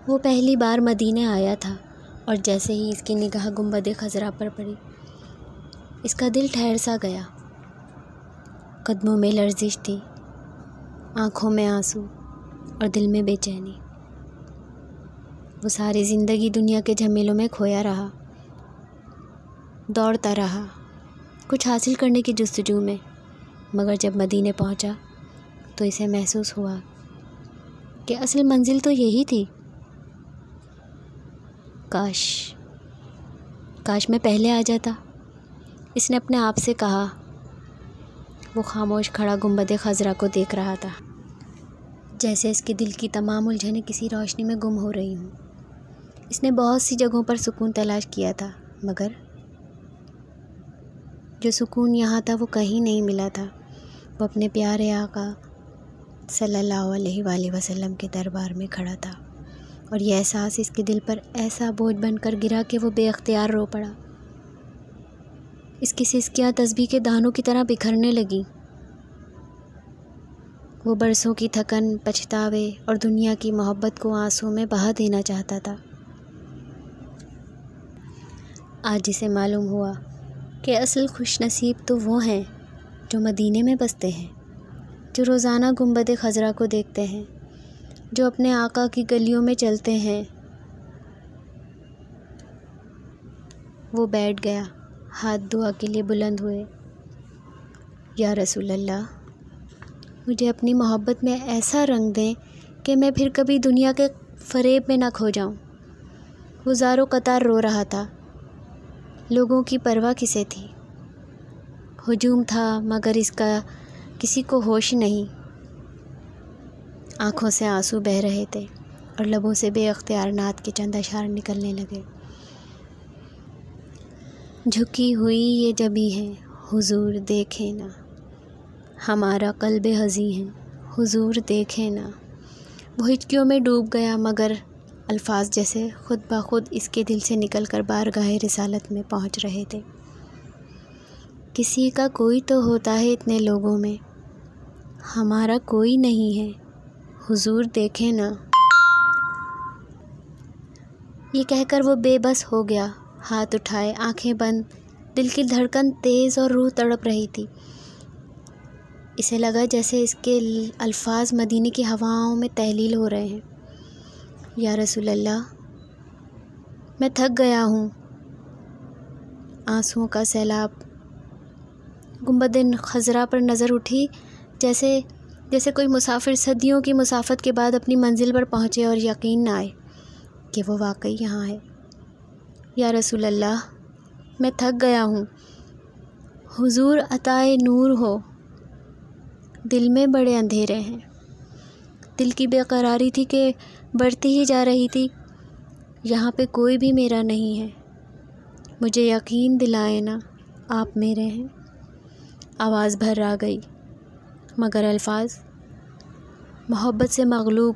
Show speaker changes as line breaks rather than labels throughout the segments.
وہ پہلی بار مدینے آیا تھا اور جیسے ہی اس کی نگاہ گنبد خضرا پر پڑی، اس کا دل ٹھہر سا گیا۔ قدموں میں لرزش تھی، آنکھوں میں آنسو اور دل میں بے چینی۔ وہ ساری زندگی دنیا کے جھمیلوں میں کھویا رہا، دوڑتا رہا کچھ حاصل کرنے کی جستجو میں، مگر جب مدینے پہنچا تو اسے محسوس ہوا کہ اصل منزل تو یہی تھی۔ کاش میں پہلے آ جاتا، اس نے اپنے آپ سے کہا۔ وہ خاموش کھڑا گنبد خضرا کو دیکھ رہا تھا، جیسے اس کے دل کی تمام الجھنیں کسی روشنی میں گم ہو رہی ہوں۔ اس نے بہت سی جگہوں پر سکون تلاش کیا تھا، مگر جو سکون یہاں تھا وہ کہیں نہیں ملا تھا۔ وہ اپنے پیارے آقا صلی اللہ علیہ وآلہ وسلم کے دربار میں کھڑا تھا، اور یہ احساس اس کے دل پر ایسا بوجھ بن کر گرا کہ وہ بے اختیار رو پڑا۔ اس کی سسکیاں تسبیح کے دانوں کی طرح بکھرنے لگیں۔ وہ برسوں کی تھکن، پچھتاوے اور دنیا کی محبت کو آنسوں میں بہا دینا چاہتا تھا۔ آج اسے معلوم ہوا کہ اصل خوش نصیب تو وہ ہیں جو مدینے میں بستے ہیں، جو روزانہ گنبد خضرا کو دیکھتے ہیں، جو اپنے آقا کی گلیوں میں چلتے ہیں۔ وہ بیٹھ گیا، ہاتھ دعا کے لیے بلند ہوئے۔ یا رسول اللہ، مجھے اپنی محبت میں ایسا رنگ دیں کہ میں پھر کبھی دنیا کے فریب میں نہ کھو جاؤں۔ وہ زاروں قطار رو رہا تھا۔ لوگوں کی پرواہ کسے تھی؟ ہجوم تھا مگر اس کا کسی کو ہوش نہیں۔ آنکھوں سے آنسو بہہ رہے تھے اور لبوں سے بے اختیار نعت کے چند اشعار نکلنے لگے۔ جھکی ہوئی یہ جبیں ہے حضور دیکھے نا، ہمارا قلب حزیں ہے حضور دیکھے نا۔ وہ ہچکیوں میں ڈوب گیا، مگر الفاظ جیسے خود بخود اس کے دل سے نکل کر بارگاہ رسالت میں پہنچ رہے تھے۔ کسی کا کوئی تو ہوتا ہے اتنے لوگوں میں، ہمارا کوئی نہیں ہے حضور دیکھے نا۔ یہ کہہ کر وہ بے بس ہو گیا، ہاتھ اٹھائے، آنکھیں بند، دل کی دھڑکن تیز اور روح تڑپ رہی تھی۔ اسے لگا جیسے اس کے الفاظ مدینے کی ہواؤں میں تحلیل ہو رہے ہیں۔ یا رسول اللہ، میں تھک گیا ہوں۔ آنسوؤں کا سیلاب۔ گنبد خضرا پر نظر اٹھی، جیسے کوئی مسافر صدیوں کی مسافت کے بعد اپنی منزل پر پہنچے اور یقین نہ آئے کہ وہ واقعی یہاں ہے۔ یا رسول اللہ، میں تھک گیا ہوں، حضور عطائے نور ہو، دل میں بڑے اندھیرے ہیں۔ دل کی بے قراری تھی کہ بڑھتی ہی جا رہی تھی۔ یہاں پہ کوئی بھی میرا نہیں ہے، مجھے یقین دلائے نا آپ میرے ہیں۔ آواز بھر آ گئی، مگر الفاظ محبت سے مغلوب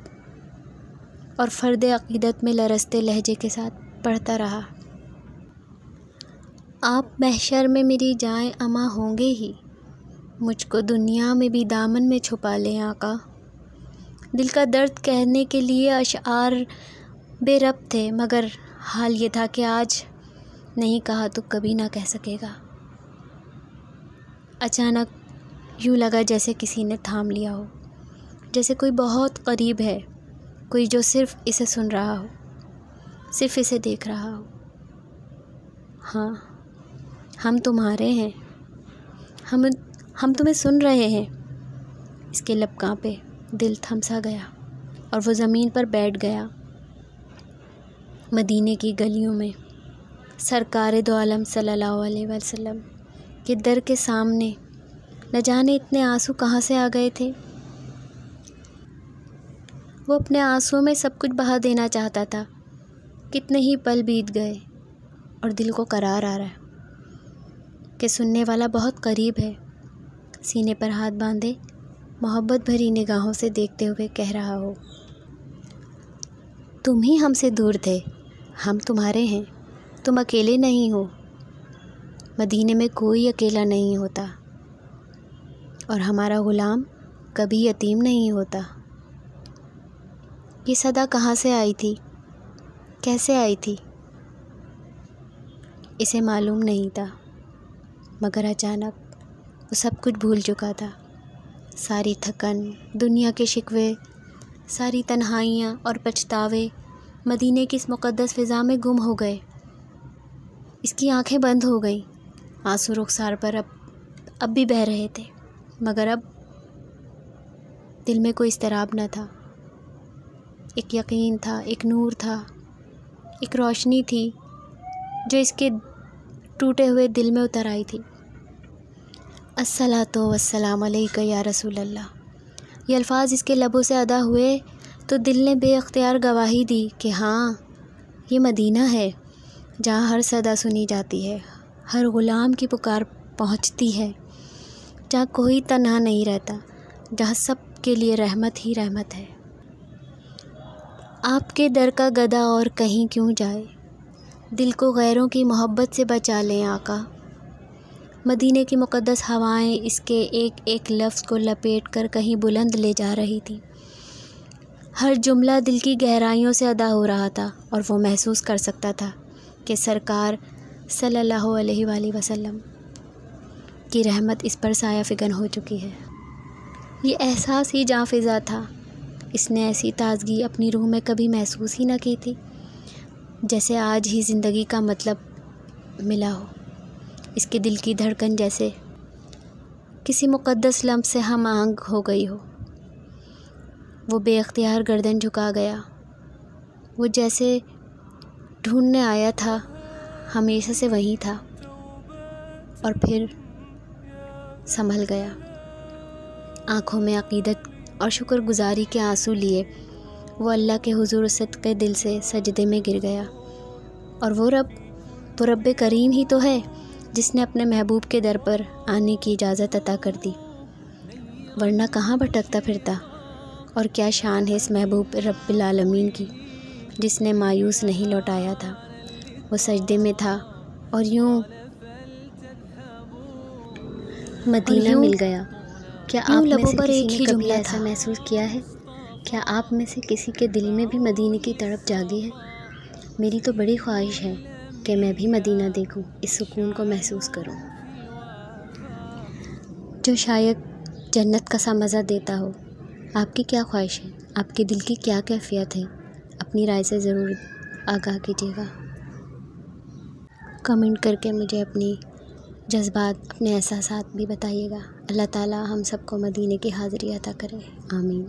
اور فرد عقیدت میں لرزتے لہجے کے ساتھ پڑھتا رہا۔ آپ محشر میں میری جائیں اما ہوں گے ہی، مجھ کو دنیا میں بھی دامن میں چھپا لیں آقا۔ دل کا درد کہنے کے لیے اشعار بے ربط تھے، مگر حال یہ تھا کہ آج نہیں کہا تو کبھی نہ کہہ سکے گا۔ اچانک یوں لگا جیسے کسی نے تھام لیا ہو، جیسے کوئی بہت قریب ہے، کوئی جو صرف اسے سن رہا ہو، صرف اسے دیکھ رہا ہو۔ ہاں، ہم تمہارے ہیں، ہم تمہیں سن رہے ہیں۔ اس کے لب کانپے، دل تھم سا گیا اور وہ زمین پر بیٹھ گیا۔ مدینے کی گلیوں میں سرکار دو عالم صلی اللہ علیہ وسلم کے در کے سامنے نہ جانے اتنے آنسو کہاں سے آ گئے تھے۔ وہ اپنے آنسوؤں میں سب کچھ بہا دینا چاہتا تھا۔ کتنے ہی پل بیت گئے اور دل کو قرار آ رہا ہے کہ سننے والا بہت قریب ہے، سینے پر ہاتھ باندھے محبت بھری نگاہوں سے دیکھتے ہوئے کہہ رہا ہو، تم ہی ہم سے دور تھے، ہم تمہارے ہیں، تم اکیلے نہیں ہو۔ مدینے میں کوئی اکیلا نہیں ہوتا اور ہمارا غلام کبھی یتیم نہیں ہوتا۔ یہ صدا کہاں سے آئی تھی؟ کیسے آئی تھی اسے معلوم نہیں تھا، مگر اچانک وہ سب کچھ بھول چکا تھا۔ ساری تھکن، دنیا کے شکوے، ساری تنہائیاں اور پچھتاوے مدینے کی اس مقدس فضا میں گم ہو گئے۔ اس کی آنکھیں بند ہو گئیں، آنسو رخسار پر اب بھی بہہ رہے تھے، مگر اب دل میں کوئی اضطراب نہ تھا۔ ایک یقین تھا، ایک نور تھا، ایک روشنی تھی جو اس کے ٹوٹے ہوئے دل میں اتر آئی تھی۔ الصلاۃ والسلام علیک یا رسول اللہ۔ یہ الفاظ اس کے لبوں سے ادا ہوئے تو دل نے بے اختیار گواہی دی کہ ہاں، یہ مدینہ ہے جہاں ہر صدا سنی جاتی ہے، ہر غلام کی پکار پہنچتی ہے، جہاں کوئی تنہا نہیں رہتا، جہاں سب کے لیے رحمت ہی رحمت ہے۔ آپ کے در کا گدا اور کہیں کیوں جائے، دل کو غیروں کی محبت سے بچا لیں آقا۔ مدینے کی مقدس ہوائیں اس کے ایک ایک لفظ کو لپیٹ کر کہیں بلند لے جا رہی تھی۔ ہر جملہ دل کی گہرائیوں سے ادا ہو رہا تھا اور وہ محسوس کر سکتا تھا کہ سرکار صلی اللہ علیہ وآلہ وسلم کی رحمت اس پر سایہ فگن ہو چکی ہے۔ یہ احساس ہی جاں فضا تھا۔ اس نے ایسی تازگی اپنی روح میں کبھی محسوس ہی نہ کی تھی، جیسے آج ہی زندگی کا مطلب ملا ہو۔ اس کے دل کی دھڑکن جیسے کسی مقدس لمحے سے ہم آہنگ ہو گئی ہو۔ وہ بے اختیار گردن جھکا گیا، وہ جیسے ڈھونڈنے آیا تھا، ہمیشہ سے وہی تھا، اور پھر سنبھل گیا۔ آنکھوں میں عقیدت اور شکر گزاری کے آنسو لیے وہ اللہ کے حضور صدقے دل سے سجدے میں گر گیا۔ اور وہ رب کریم ہی تو ہے جس نے اپنے محبوب کے در پر آنے کی اجازت عطا کر دی، ورنہ کہاں بھٹکتا پھرتا۔ اور کیا شان ہے اس محبوب رب العالمین کی جس نے مایوس نہیں لوٹایا تھا۔ وہ سجدے میں تھا اور یوں مدینہ مل گیا۔ کیا آپ میں سے کسی نے کبھی ایسا محسوس کیا ہے؟ کیا آپ میں سے کسی کے دل میں بھی مدینے کی تڑپ جاگی ہے؟ میری تو بڑی خواہش ہے کہ میں بھی مدینہ دیکھوں، اس سکون کو محسوس کروں جو شاید جنت کا سا مزہ دیتا ہو۔ آپ کی کیا خواہش ہے؟ آپ کے دل کی کیا کیفیت ہے؟ اپنی رائے سے ضرور آگاہ کیجیے گا۔ کمنٹ کر کے مجھے اپنی جذبات، اپنے احساسات بھی بتائیے گا۔ اللہ تعالیٰ ہم سب کو مدینے کی حاضری عطا کرے، آمین۔